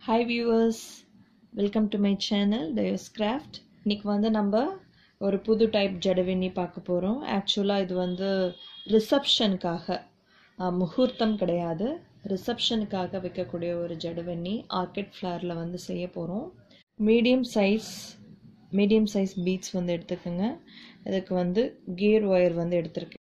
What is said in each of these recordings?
Hi viewers, welcome to my channel Dayos Craft. இன்னைக்கு வந்து நம்ம ஒரு புது டைப் ஜடவெண்ணி பார்க்க போறோம். ஆக்சுவலா இது வந்து ரிசப்ஷனுக்காக முகூர்த்தம் கிடையாது, ரிசப்ஷனுக்காக வைக்கக்கூடிய ஒரு ஜடவெண்ணி ஆர்கிட் ஃப்ளவர்ல வந்து செய்ய போறோம். மீடியம் சைஸ் பீட்ஸ் வந்து எடுத்துக்கோங்க. இதுக்கு வந்து கியர் ஒயர் வந்து எடுத்துருக்கேன்.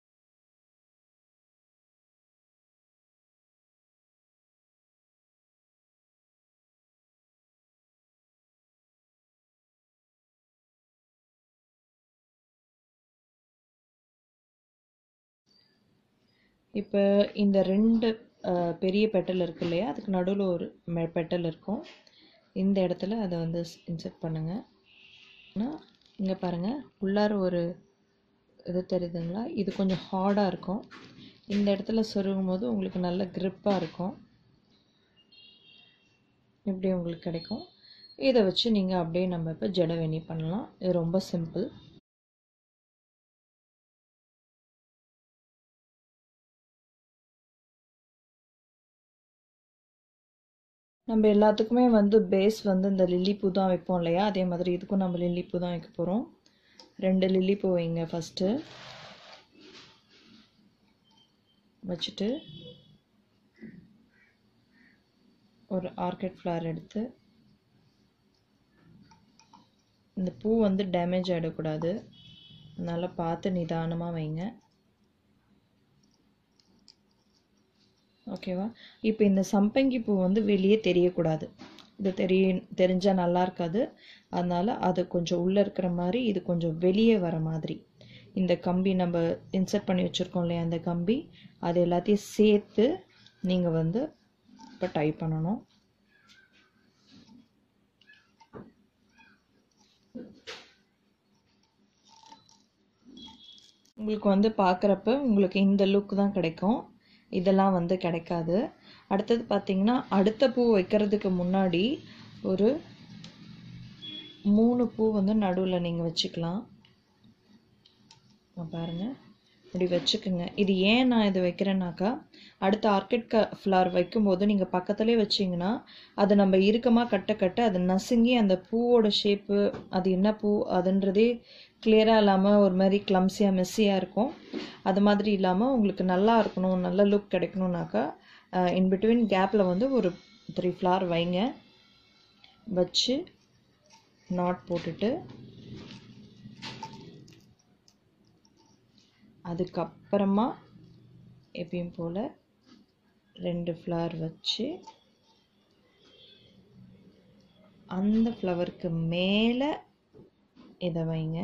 இப்போ இந்த ரெண்டு பெரிய பெட்டல் இருக்கு இல்லையா, அதுக்கு நடுவில் ஒரு பெட்டல் இருக்கும். இந்த இடத்துல அதை வந்து இன்செர்ட் பண்ணுங்க. இங்கே பாருங்கள், உள்ளார ஒரு இது தெரியுதுங்களா, இது கொஞ்சம் ஹார்டாக இருக்கும். இந்த இடத்துல சொருகும் போது உங்களுக்கு நல்ல கிரிப்பாக இருக்கும். இப்படி உங்களுக்கு கிடைக்கும். இதை வச்சு நீங்கள் அப்படியே நம்ம இப்போ ஜடவெண்ணி பண்ணலாம். இது ரொம்ப சிம்பிள். நம்ம எல்லாத்துக்குமே வந்து பேஸ் வந்து இந்த லில்லிப்பூ தான் வைப்போம் இல்லையா, அதே மாதிரி இதுக்கும் நம்ம லில்லிப்பூ தான் வைக்க போகிறோம். 2 லில்லிப்பூ வைங்க. ஃபஸ்ட்டு வச்சுட்டு ஒரு ஆர்கிட் ஃப்ளவர் எடுத்து, இந்த பூ வந்து டேமேஜ் ஆகிடக்கூடாது, அதனால் பார்த்து நிதானமாக வைங்க. ஓகேவா? இப்போ இந்த சம்பங்கி பூ வந்து வெளியே தெரியக்கூடாது. இது தெரிஞ்சால் நல்லா இருக்காது. அதனால் அது கொஞ்சம் உள்ளே இருக்கிற மாதிரி, இது கொஞ்சம் வெளியே வர மாதிரி இந்த கம்பி நம்ம இன்சர்ட் பண்ணி வச்சுருக்கோம் இல்லையா, அந்த கம்பி அது எல்லாத்தையும் சேர்த்து நீங்கள் வந்து இப்போ டை பண்ணணும். உங்களுக்கு வந்து பார்க்குறப்ப உங்களுக்கு இந்த லுக் தான் கிடைக்கும், இதெல்லாம் வந்து கிடைக்காது. அடுத்தது பார்த்தீங்கன்னா, அடுத்த பூ வைக்கிறதுக்கு முன்னாடி ஒரு 3 பூ வந்து நடுவில் நீங்கள் வச்சுக்கலாம். பாருங்கள், இப்படி வச்சுக்கோங்க. இது ஏன் நான் இது வைக்கிறேன்னாக்கா, அடுத்த ஆர்கிட் ஃப்ளவர் வைக்கும்போது நீங்கள் பக்கத்துலேயே வச்சிங்கன்னா அது நம்ம இறுக்கமாக கட்ட அது நசுங்கி அந்த பூவோட ஷேப்பு, அது என்ன பூ அதுன்றதே கிளியராக இல்லாமல் ஒரு மாதிரி கிளம்ஸியாக மெஸ்ஸியாக இருக்கும். அது மாதிரி இல்லாமல் உங்களுக்கு நல்லா இருக்கணும், நல்ல லுக் கிடைக்கணுன்னாக்கா இன்பிட்வீன் கேப்பில் வந்து ஒரு 3 ஃப்ளவர் வைங்க. வச்சு நாட் போட்டுட்டு அதுக்கப்புறமா எப்பயும் போல் 2 ஃப்ளவர் வச்சு அந்த ஃப்ளவருக்கு மேலே இதை வைங்க.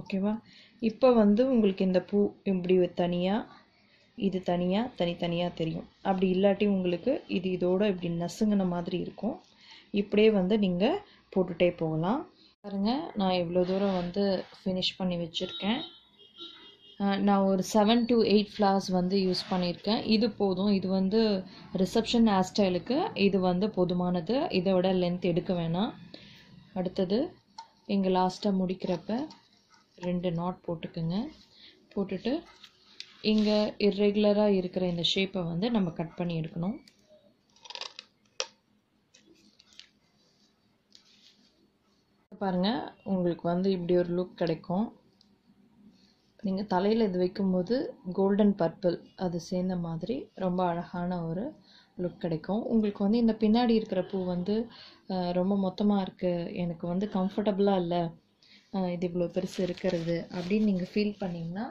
ஓகேவா? இப்போ வந்து உங்களுக்கு இந்த பூ இப்படி தனியாக, இது தனியாக தனித்தனியாக தெரியும். அப்படி இல்லாட்டி உங்களுக்கு இது இதோட இப்படி நசுங்கின மாதிரி இருக்கும். இப்படியே வந்து நீங்கள் போட்டுகிட்டே போகலாம். பாருங்கள், நான் இவ்வளோ தூரம் வந்து ஃபினிஷ் பண்ணி வச்சுருக்கேன். நான் ஒரு 7 to 8 ஃப்ளவர்ஸ் வந்து யூஸ் பண்ணியிருக்கேன். இது போதும். இது வந்து ரிசப்ஷன் ஹேர் ஸ்டைலுக்கு இது வந்து போதுமானது. இதை விட லென்த் எடுக்க வேணாம். அடுத்தது இங்கே லாஸ்ட்டாக முடிக்கிறப்ப 2 நாட் போட்டுக்குங்க. போட்டுட்டு இங்கே இர்ரெகுலராக இருக்கிற இந்த ஷேப்பை வந்து நம்ம கட் பண்ணி எடுக்கணும். பாருங்கள், உங்களுக்கு வந்து இப்படி ஒரு லுக் கிடைக்கும். நீங்கள் தலையில் இது வைக்கும்போது கோல்டன் பர்பிள் அது சேர்ந்த மாதிரி ரொம்ப அழகான ஒரு லுக் கிடைக்கும். உங்களுக்கு வந்து இந்த பின்னாடி இருக்கிற பூ வந்து ரொம்ப மொத்தமாக இருக்குது, எனக்கு வந்து கம்ஃபர்டபுளாக இல்லை, இது இவ்வளோ பெருசு இருக்கிறது அப்படின்னு நீங்கள் ஃபீல் பண்ணிங்கன்னா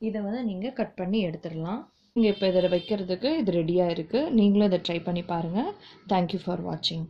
இதை வந்து நீங்கள் கட் பண்ணி எடுத்துடலாம். நீங்கள் இப்போ இதில் வைக்கிறதுக்கு இது ரெடியாக இருக்குது. நீங்களும் இதை ட்ரை பண்ணி பாருங்கள். தேங்க்யூ ஃபார் வாட்சிங்.